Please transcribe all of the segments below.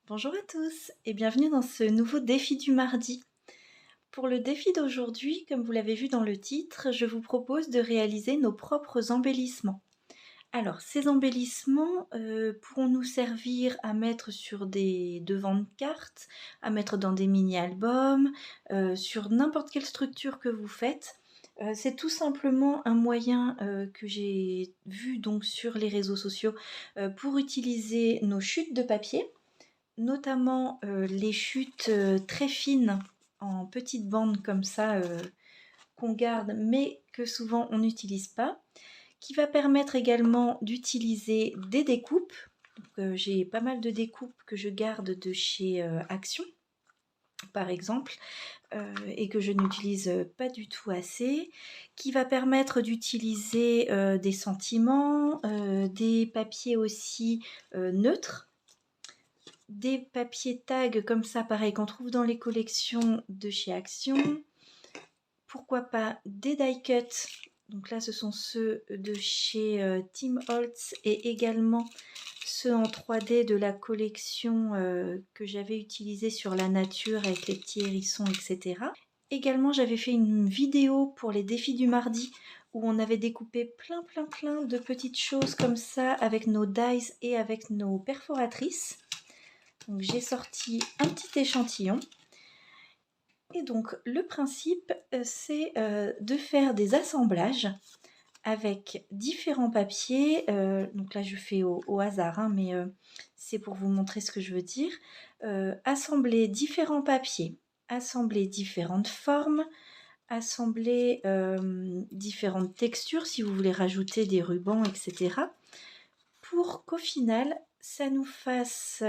Bonjour à tous et bienvenue dans ce nouveau défi du mardi. Pour le défi d'aujourd'hui, comme vous l'avez vu dans le titre, je vous propose de réaliser nos propres embellissements. Alors, ces embellissements pourront nous servir à mettre sur des devants de cartes, à mettre dans des mini-albums, sur n'importe quelle structure que vous faites. C'est tout simplement un moyen que j'ai vu donc sur les réseaux sociaux pour utiliser nos chutes de papier, notamment les chutes très fines en petites bandes comme ça qu'on garde mais que souvent on n'utilise pas, qui va permettre également d'utiliser des découpes. Donc, j'ai pas mal de découpes que je garde de chez Action par exemple et que je n'utilise pas du tout assez, qui va permettre d'utiliser des sentiments, des papiers aussi neutres, des papiers tags comme ça, pareil, qu'on trouve dans les collections de chez Action. Pourquoi pas des die cuts. Donc là, ce sont ceux de chez Tim Holtz et également ceux en 3D de la collection que j'avais utilisée sur la nature avec les petits hérissons, etc. Également, j'avais fait une vidéo pour les défis du mardi où on avait découpé plein de petites choses comme ça avec nos dies et avec nos perforatrices. Donc j'ai sorti un petit échantillon. Et donc le principe c'est de faire des assemblages avec différents papiers. Donc là je fais au hasard hein, mais c'est pour vous montrer ce que je veux dire. Assembler différents papiers, assembler différentes formes, assembler différentes textures si vous voulez rajouter des rubans, etc. Pour qu'au final ça nous fasse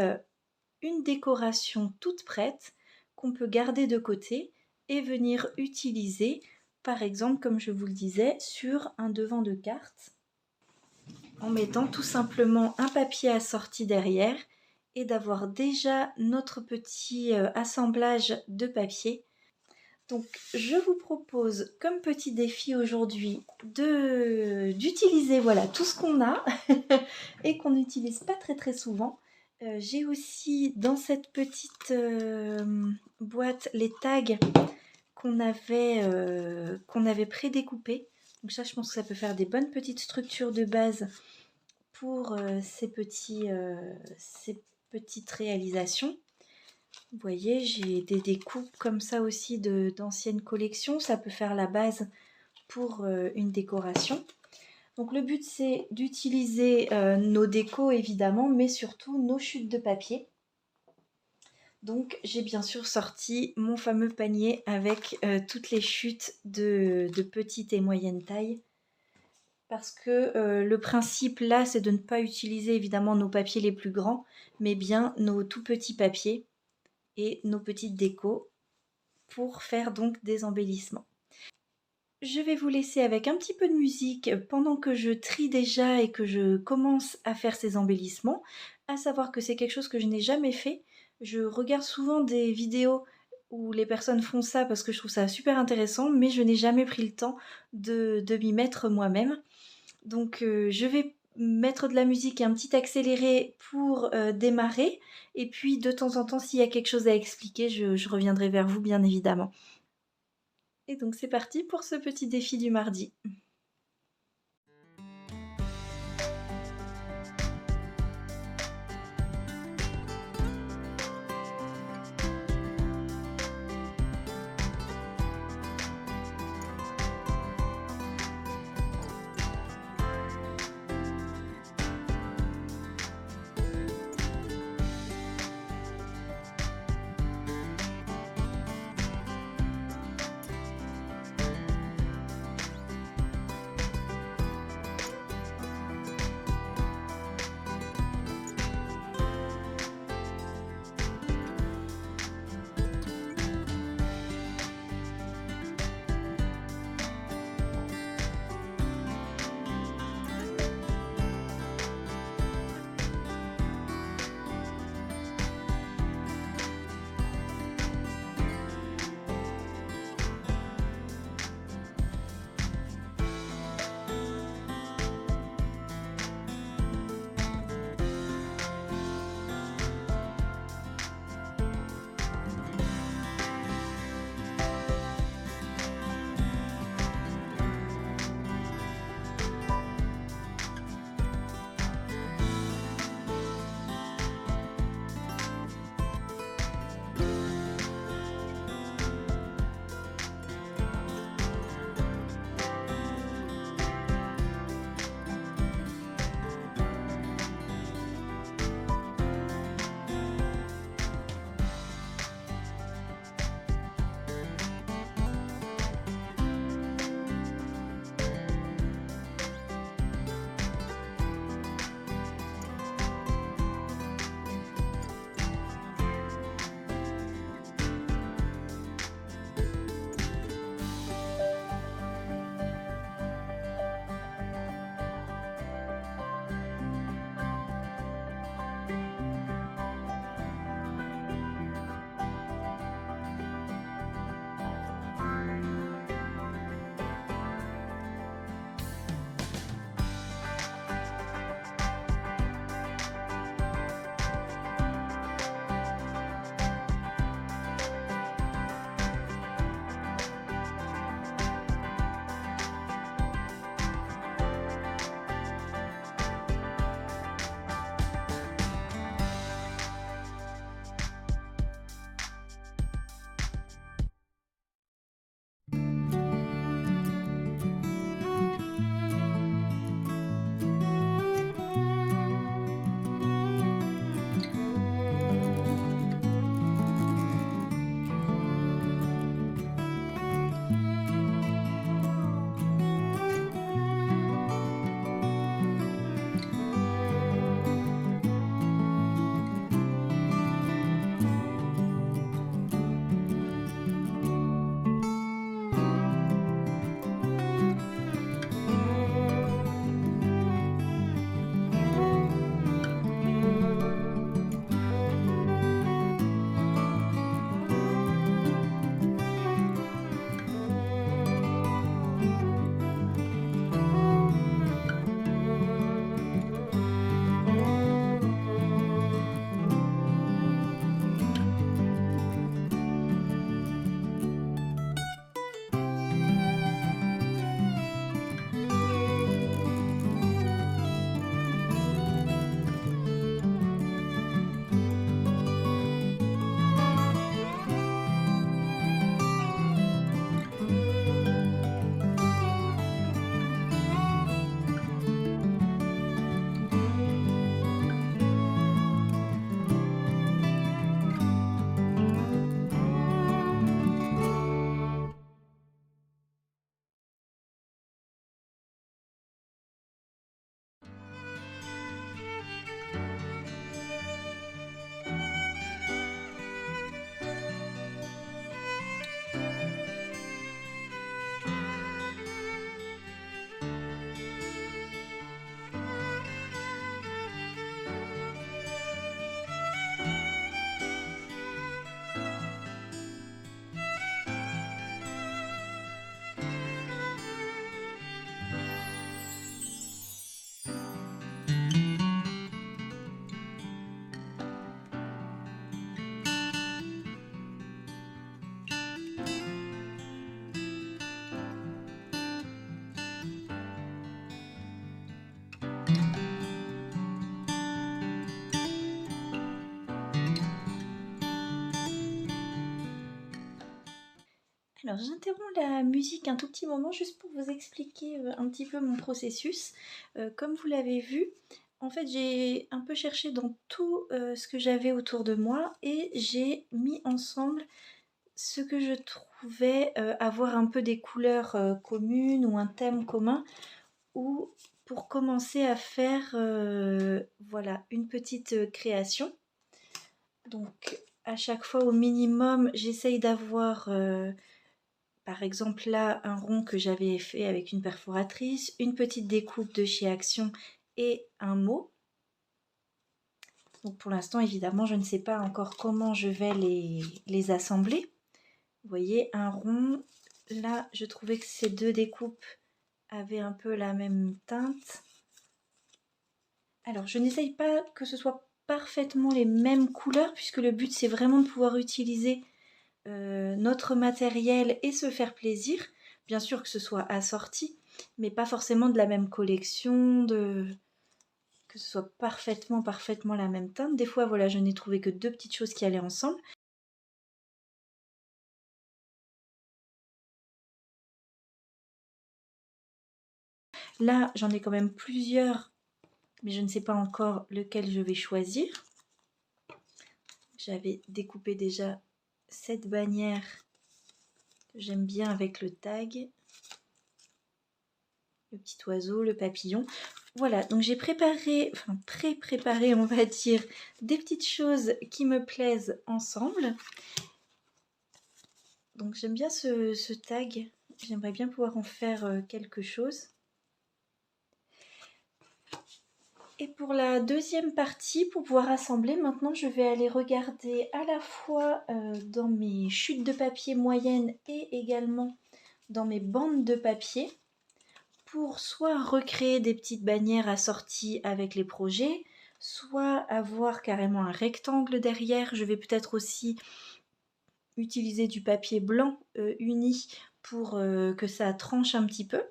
une décoration toute prête qu'on peut garder de côté et venir utiliser, par exemple, comme je vous le disais, sur un devant de carte, en mettant tout simplement un papier assorti derrière et d'avoir déjà notre petit assemblage de papier. Donc je vous propose comme petit défi aujourd'hui d'utiliser voilà, tout ce qu'on a et qu'on n'utilise pas très souvent. J'ai aussi dans cette petite boîte les tags qu'on avait prédécoupés. Donc ça, je pense que ça peut faire des bonnes petites structures de base pour ces petites réalisations. Vous voyez, j'ai des découpes comme ça aussi d'anciennes collections. Ça peut faire la base pour une décoration. Donc le but c'est d'utiliser nos décos évidemment, mais surtout nos chutes de papier. Donc j'ai bien sûr sorti mon fameux panier avec toutes les chutes de petite et moyenne taille. Parce que le principe là c'est de ne pas utiliser évidemment nos papiers les plus grands, mais bien nos tout petits papiers et nos petites décos pour faire donc des embellissements. Je vais vous laisser avec un petit peu de musique pendant que je trie déjà et que je commence à faire ces embellissements. À savoir que c'est quelque chose que je n'ai jamais fait. Je regarde souvent des vidéos où les personnes font ça parce que je trouve ça super intéressant, mais je n'ai jamais pris le temps de m'y mettre moi-même. Donc je vais mettre de la musique et un petit accéléré pour démarrer. Et puis de temps en temps, s'il y a quelque chose à expliquer, je reviendrai vers vous bien évidemment. Et donc c'est parti pour ce petit défi du mardi. Alors j'interromps la musique un tout petit moment juste pour vous expliquer un petit peu mon processus. Comme vous l'avez vu, en fait j'ai un peu cherché dans tout ce que j'avais autour de moi et j'ai mis ensemble ce que je trouvais avoir un peu des couleurs communes ou un thème commun, ou pour commencer à faire voilà, une petite création. Donc à chaque fois au minimum j'essaye d'avoir par exemple là un rond que j'avais fait avec une perforatrice, une petite découpe de chez Action et un mot. Donc pour l'instant évidemment je ne sais pas encore comment je vais les assembler. Vous voyez, un rond, là je trouvais que ces deux découpes avaient un peu la même teinte. Alors je n'essaye pas que ce soit parfaitement les mêmes couleurs puisque le but c'est vraiment de pouvoir utiliser notre matériel et se faire plaisir. Bien sûr que ce soit assorti, mais pas forcément de la même collection, que ce soit parfaitement la même teinte. Des fois, voilà, je n'ai trouvé que deux petites choses qui allaient ensemble. Là, j'en ai quand même plusieurs, mais je ne sais pas encore lequel je vais choisir. J'avais découpé déjà cette bannière que j'aime bien avec le tag. Le petit oiseau, le papillon. Voilà, donc j'ai préparé, enfin pré-préparé on va dire, des petites choses qui me plaisent ensemble. Donc j'aime bien ce tag, j'aimerais bien pouvoir en faire quelque chose. Et pour la deuxième partie, pour pouvoir assembler, maintenant je vais aller regarder à la fois dans mes chutes de papier moyennes et également dans mes bandes de papier, pour soit recréer des petites bannières assorties avec les projets, soit avoir carrément un rectangle derrière. Je vais peut-être aussi utiliser du papier blanc uni pour que ça tranche un petit peu,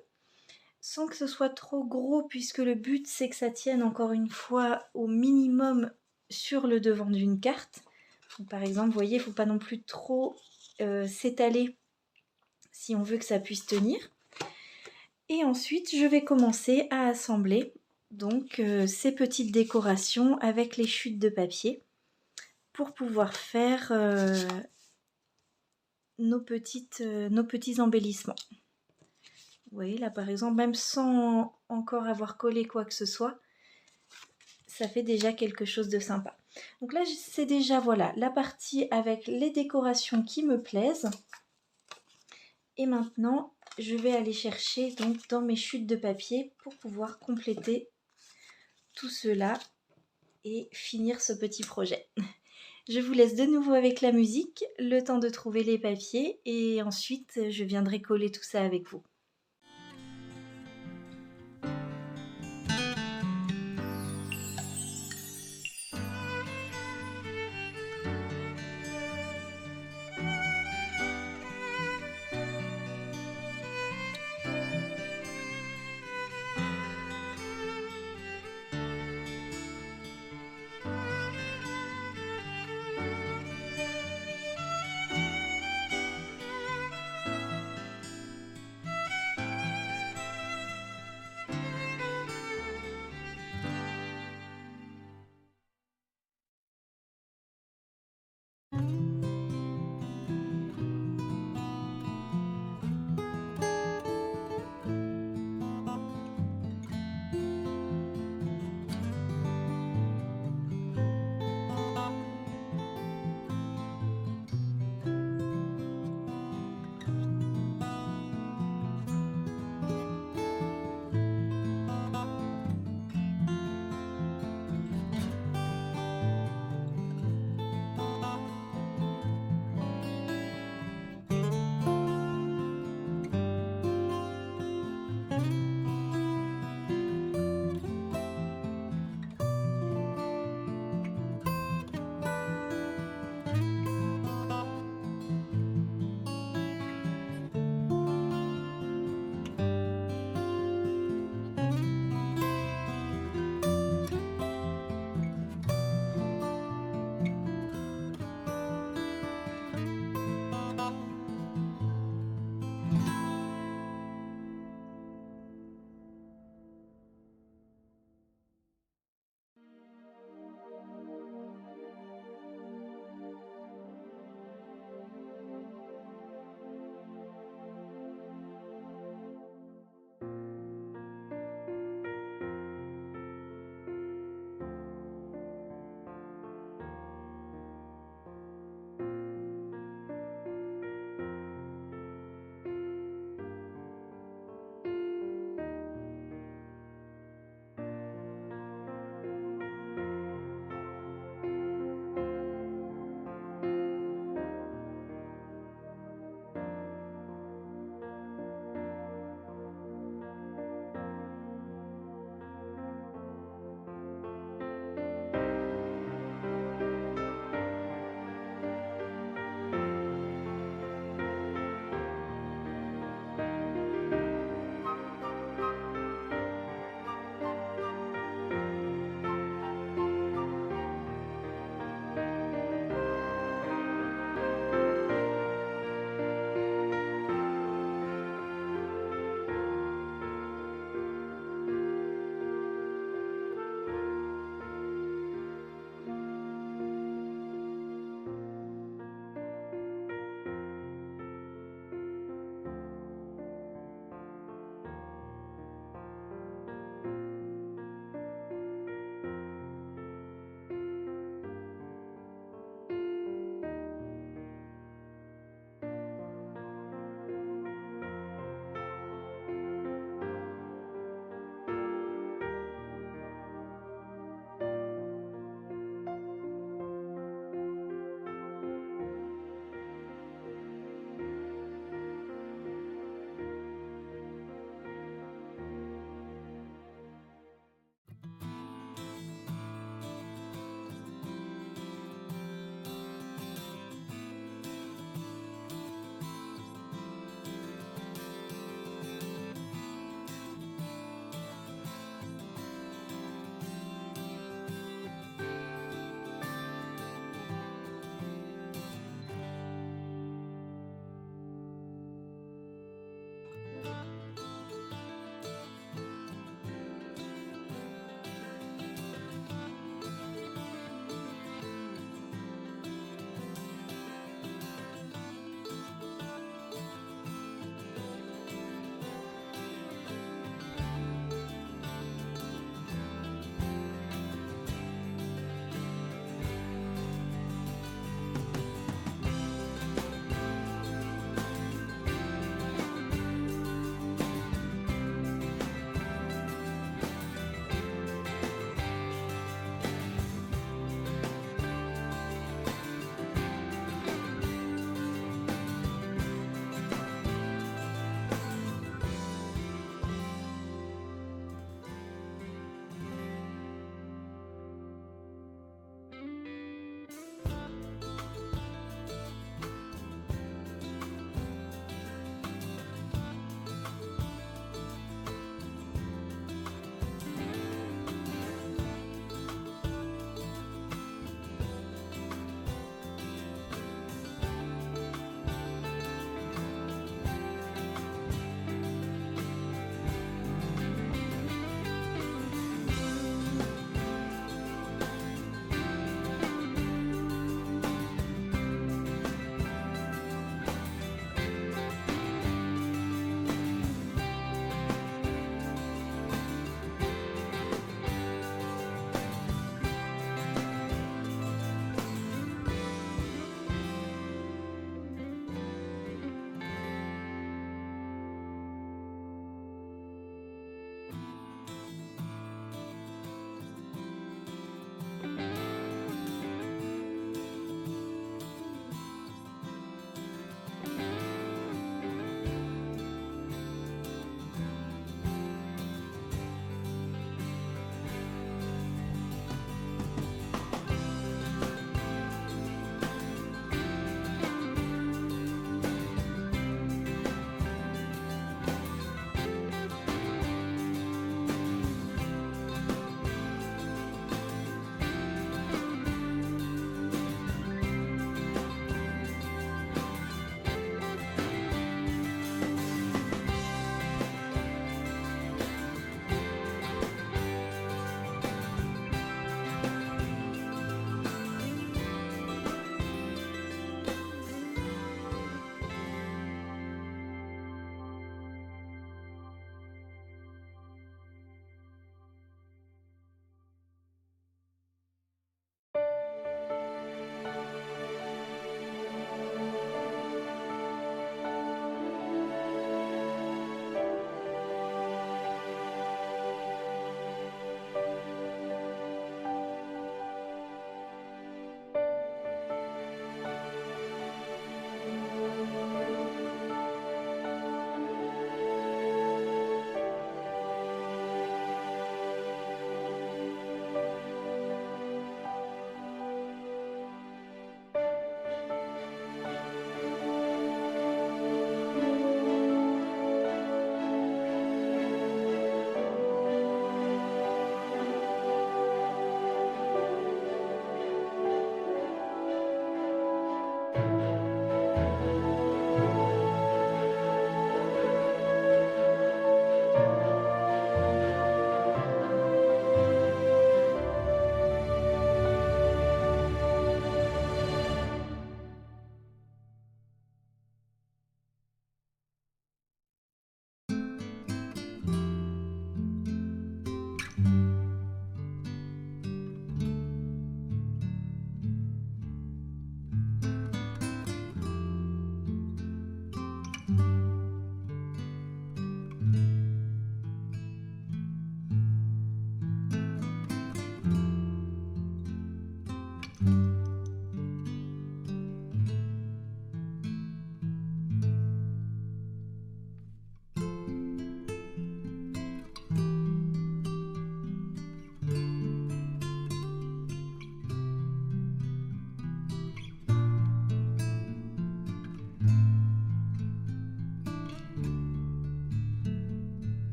sans que ce soit trop gros, puisque le but c'est que ça tienne encore une fois au minimum sur le devant d'une carte. Donc, par exemple, vous voyez, il ne faut pas non plus trop s'étaler si on veut que ça puisse tenir. Et ensuite, je vais commencer à assembler donc ces petites décorations avec les chutes de papier pour pouvoir faire nos petits embellissements. Vous voyez là par exemple, même sans encore avoir collé quoi que ce soit, ça fait déjà quelque chose de sympa. Donc là c'est déjà voilà la partie avec les décorations qui me plaisent. Et maintenant je vais aller chercher donc dans mes chutes de papier pour pouvoir compléter tout cela et finir ce petit projet. Je vous laisse de nouveau avec la musique, le temps de trouver les papiers et ensuite je viendrai coller tout ça avec vous.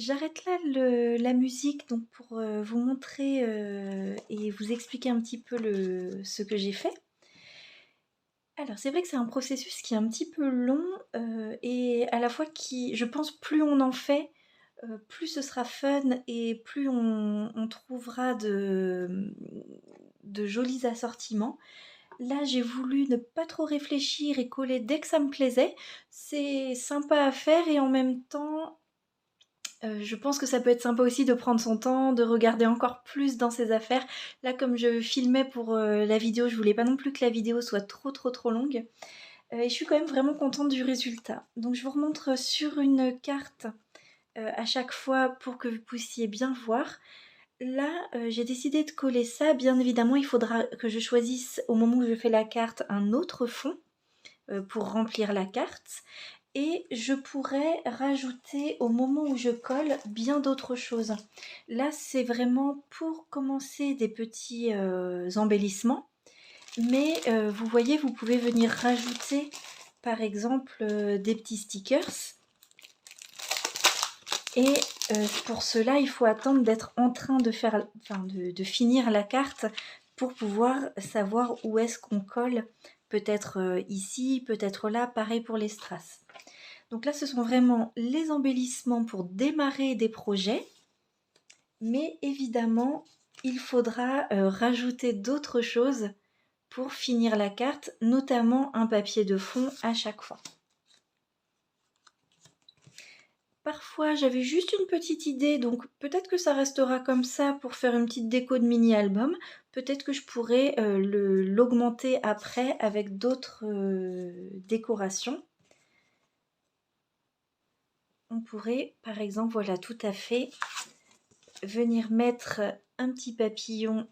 J'arrête là la musique donc pour vous montrer et vous expliquer un petit peu ce que j'ai fait. Alors c'est vrai que c'est un processus qui est un petit peu long et à la fois qui, je pense, plus on en fait, plus ce sera fun et plus on trouvera de jolis assortiments. Là, j'ai voulu ne pas trop réfléchir et coller dès que ça me plaisait. C'est sympa à faire et en même temps, je pense que ça peut être sympa aussi de prendre son temps, de regarder encore plus dans ses affaires. Là, comme je filmais pour, la vidéo, je voulais pas non plus que la vidéo soit trop longue, et je suis quand même vraiment contente du résultat. Donc je vous remontre sur une carte, à chaque fois pour que vous puissiez bien voir. Là, j'ai décidé de coller ça. Bien évidemment, il faudra que je choisisse au moment où je fais la carte un autre fond, pour remplir la carte et je pourrais rajouter au moment où je colle bien d'autres choses. Là, c'est vraiment pour commencer des petits embellissements, mais vous voyez, vous pouvez venir rajouter par exemple des petits stickers et pour cela, il faut attendre d'être en train de faire, enfin de finir la carte pour pouvoir savoir où est-ce qu'on colle. Peut-être ici, peut-être là, pareil pour les strass. Donc là, ce sont vraiment les embellissements pour démarrer des projets. Mais évidemment, il faudra rajouter d'autres choses pour finir la carte, notamment un papier de fond à chaque fois. Parfois, j'avais juste une petite idée, donc peut-être que ça restera comme ça pour faire une petite déco de mini-album. Peut-être que je pourrais l'augmenter après avec d'autres décorations. On pourrait, par exemple, voilà, tout à fait, venir mettre un petit papillon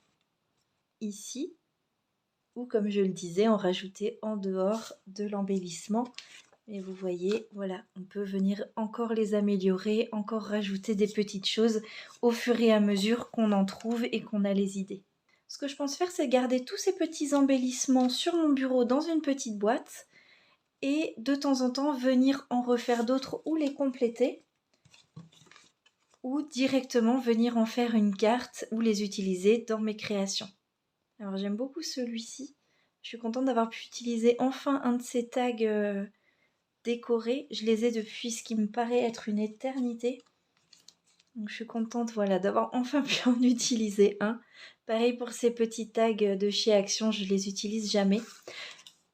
ici, ou comme je le disais, en rajouter en dehors de l'embellissement. Et vous voyez, voilà, on peut venir encore les améliorer, encore rajouter des petites choses au fur et à mesure qu'on en trouve et qu'on a les idées. Ce que je pense faire, c'est garder tous ces petits embellissements sur mon bureau dans une petite boîte et de temps en temps venir en refaire d'autres ou les compléter ou directement venir en faire une carte ou les utiliser dans mes créations. Alors j'aime beaucoup celui-ci. Je suis contente d'avoir pu utiliser enfin un de ces tags décorés. Je les ai depuis ce qui me paraît être une éternité. Donc je suis contente, voilà, d'avoir enfin pu en utiliser un. Pareil pour ces petits tags de chez Action, je les utilise jamais.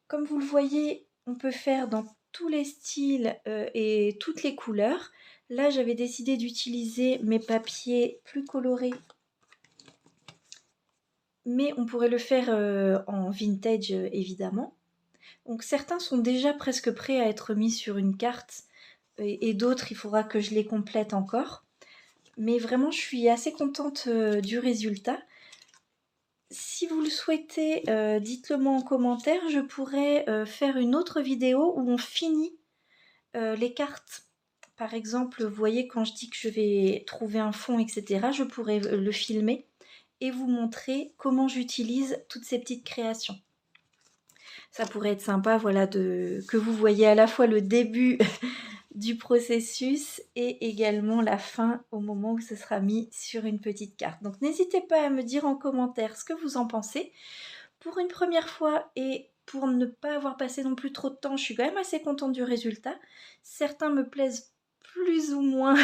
Comme vous le voyez, on peut faire dans tous les styles et toutes les couleurs. Là, j'avais décidé d'utiliser mes papiers plus colorés, mais on pourrait le faire en vintage évidemment. Donc certains sont déjà presque prêts à être mis sur une carte et d'autres, il faudra que je les complète encore. Mais vraiment, je suis assez contente du résultat. Si vous le souhaitez, dites-le moi en commentaire. Je pourrais faire une autre vidéo où on finit les cartes. Par exemple, vous voyez, quand je dis que je vais trouver un fond, etc., je pourrais le filmer et vous montrer comment j'utilise toutes ces petites créations. Ça pourrait être sympa, voilà, que vous voyez à la fois le début du processus et également la fin au moment où ce sera mis sur une petite carte. Donc n'hésitez pas à me dire en commentaire ce que vous en pensez. Pour une première fois et pour ne pas avoir passé non plus trop de temps, je suis quand même assez contente du résultat. Certains me plaisent plus ou moins,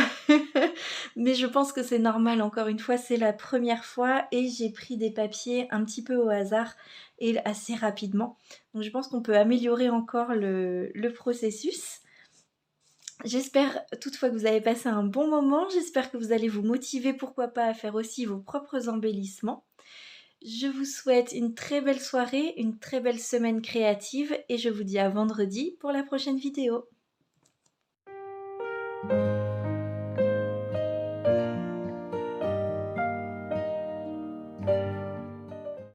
mais je pense que c'est normal, encore une fois, c'est la première fois et j'ai pris des papiers un petit peu au hasard et assez rapidement. Donc je pense qu'on peut améliorer encore le processus. J'espère toutefois que vous avez passé un bon moment, j'espère que vous allez vous motiver, pourquoi pas, à faire aussi vos propres embellissements. Je vous souhaite une très belle soirée, une très belle semaine créative et je vous dis à vendredi pour la prochaine vidéo.